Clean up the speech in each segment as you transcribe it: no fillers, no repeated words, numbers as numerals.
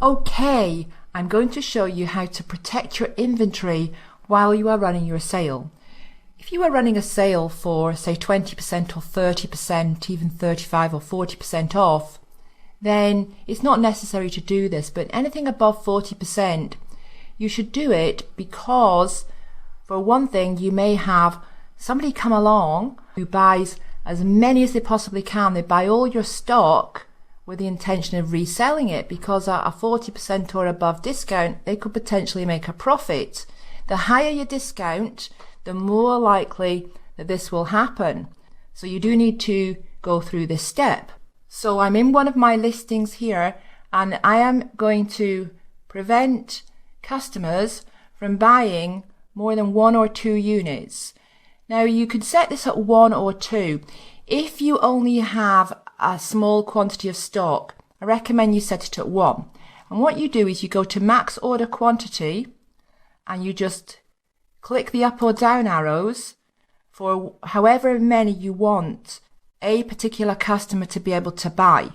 Okay, I'm going to show you how to protect your inventory while you are running your sale. If you are running a sale for say 20% or 30%, even 35 or 40% off, then it's not necessary to do this, but anything above 40%, you should do it because for one thing, you may have somebody come along who buys as many as they possibly can. They buy all your stock with the intention of reselling it because at a 40% or above discount, they could potentially make a profit. The higher your discount, the more likely that this will happen. So you do need to go through this step. So I'm in one of my listings here and I am going to prevent customers from buying more than 1 or 2 units. Now you could set this at 1 or 2. If you only have a small quantity of stock, I recommend you set it at 1. And what you do is you go to max order quantity and you just click the up or down arrows for however many you want a particular customer to be able to buy.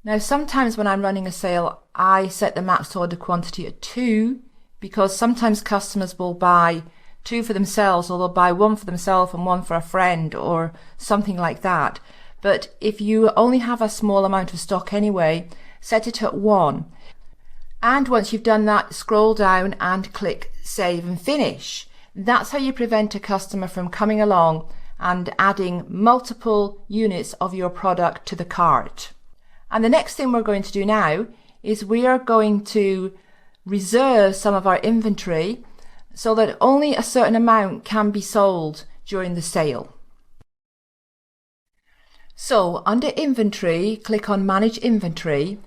Now sometimes when I'm running a sale, I set the max order quantity at 2 because sometimes customers will buy 2 for themselves, or they'll buy 1 for themselves and 1 for a friend or something like that. But if you only have a small amount of stock anyway, set it at 1. And once you've done that, scroll down and click Save and Finish. That's how you prevent a customer from coming along and adding multiple units of your product to the cart. And the next thing we're going to do now is we are going to reserve some of our inventory so that only a certain amount can be sold during the sale. So under Inventory, click on Manage Inventory,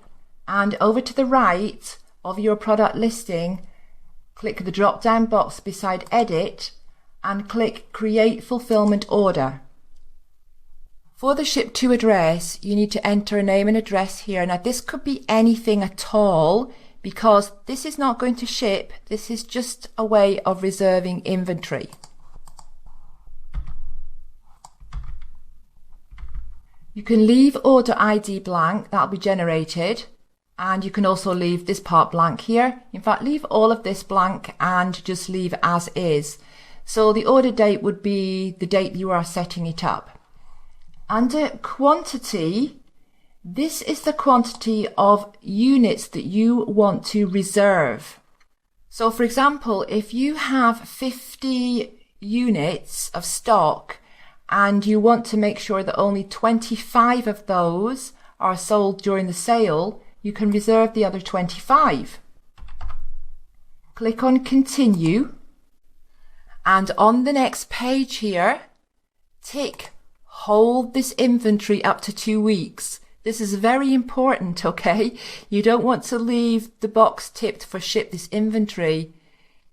and over to the right of your product listing, click the drop-down box beside Edit and click Create Fulfillment Order. For the Ship To address, you need to enter a name and address here. Now this could be anything at all because this is not going to ship. This is just a way of reserving inventory. You can leave order ID blank, that'll be generated, and you can also leave this part blank here. In fact, leave all of this blank and just leave as is. So the order date would be the date you are setting it up. Under quantity, this is the quantity of units that you want to reserve. So for example, if you have 50 units of stock and you want to make sure that only 25 of those are sold during the sale, you can reserve the other 25. Click on Continue, and on the next page here, tick Hold this inventory up to 2 weeks. This is very important, okay? You don't want to leave the box ticked for Ship This Inventory.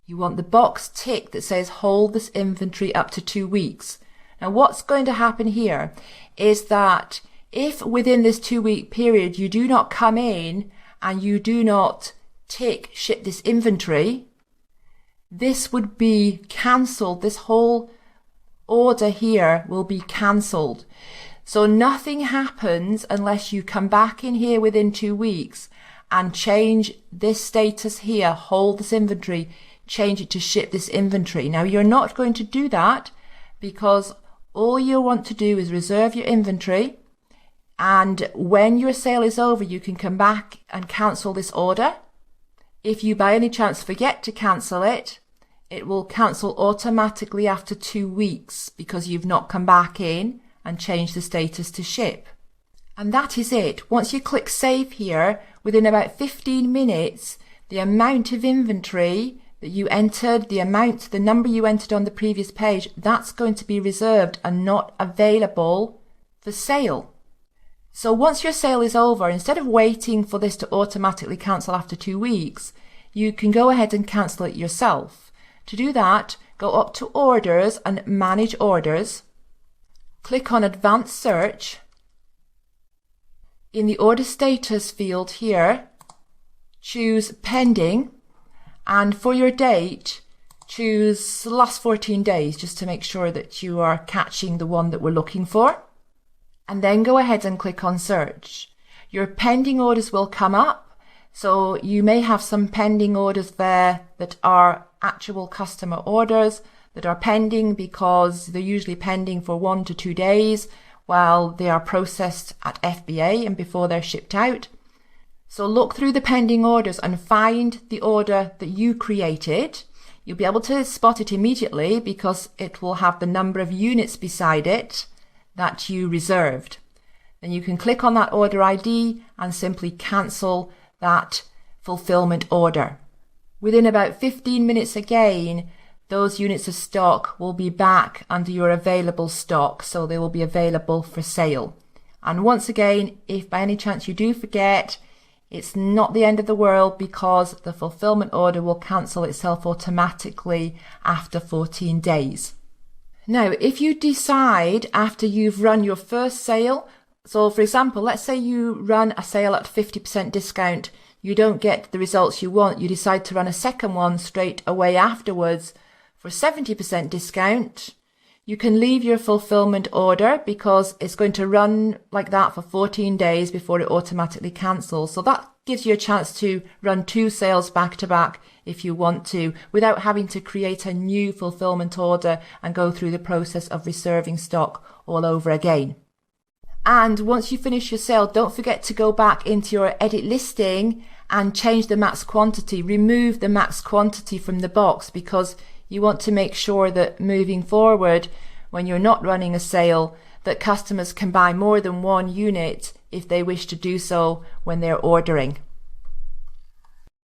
You want the box ticked that says hold this inventory up to 2 weeks. Now what's going to happen here is that if within this 2-week period you do not come in and you do not tick Ship This Inventory, this would be cancelled. This whole order here will be cancelled. So nothing happens unless you come back in here within 2 weeks and change this status here, hold this inventory, change it to Ship This Inventory. Now you're not going to do that because all you want to do is reserve your inventory, and when your sale is over you can come back and cancel this order. If you by any chance forget to cancel it, it will cancel automatically after 2 weeks because you've not come back in and changed the status to ship. And that is it. Once you click Save here, within about 15 minutes, the amount of inventory that you entered, the number you entered on the previous page, that's going to be reserved and not available for sale. So once your sale is over, instead of waiting for this to automatically cancel after 2 weeks, you can go ahead and cancel it yourself. To do that, go up to Orders and Manage Orders. Click on Advanced Search. In the Order Status field here, choose Pending, and for your date, choose last 14 days just to make sure that you are catching the one that we're looking for. And then go ahead and click on Search. Your pending orders will come up. So you may have some pending orders there that are actual customer orders that are pending because they're usually pending for 1 to 2 days while they are processed at FBA and before they're shipped out. So look through the pending orders and find the order that you created. You'll be able to spot it immediately because it will have the number of units beside it that you reserved. Then you can click on that order ID and simply cancel that fulfillment order. Within about 15 minutes again, those units of stock will be back under your available stock, so they will be available for sale. And once again, if by any chance you do forget, it's not the end of the world because the fulfillment order will cancel itself automatically after 14 days. Now, if you decide after you've run your first sale, so for example, let's say you run a sale at 50% discount, you don't get the results you want, you decide to run a second one straight away afterwards for 70% discount, you can leave your fulfillment order because it's going to run like that for 14 days before it automatically cancels. So that gives you a chance to run 2 sales back to back if you want to, without having to create a new fulfillment order and go through the process of reserving stock all over again. And once you finish your sale, don't forget to go back into your edit listing and change the max quantity. Remove the max quantity from the box because you want to make sure that moving forward, when you're not running a sale, that customers can buy more than 1 unit if they wish to do so when they're ordering.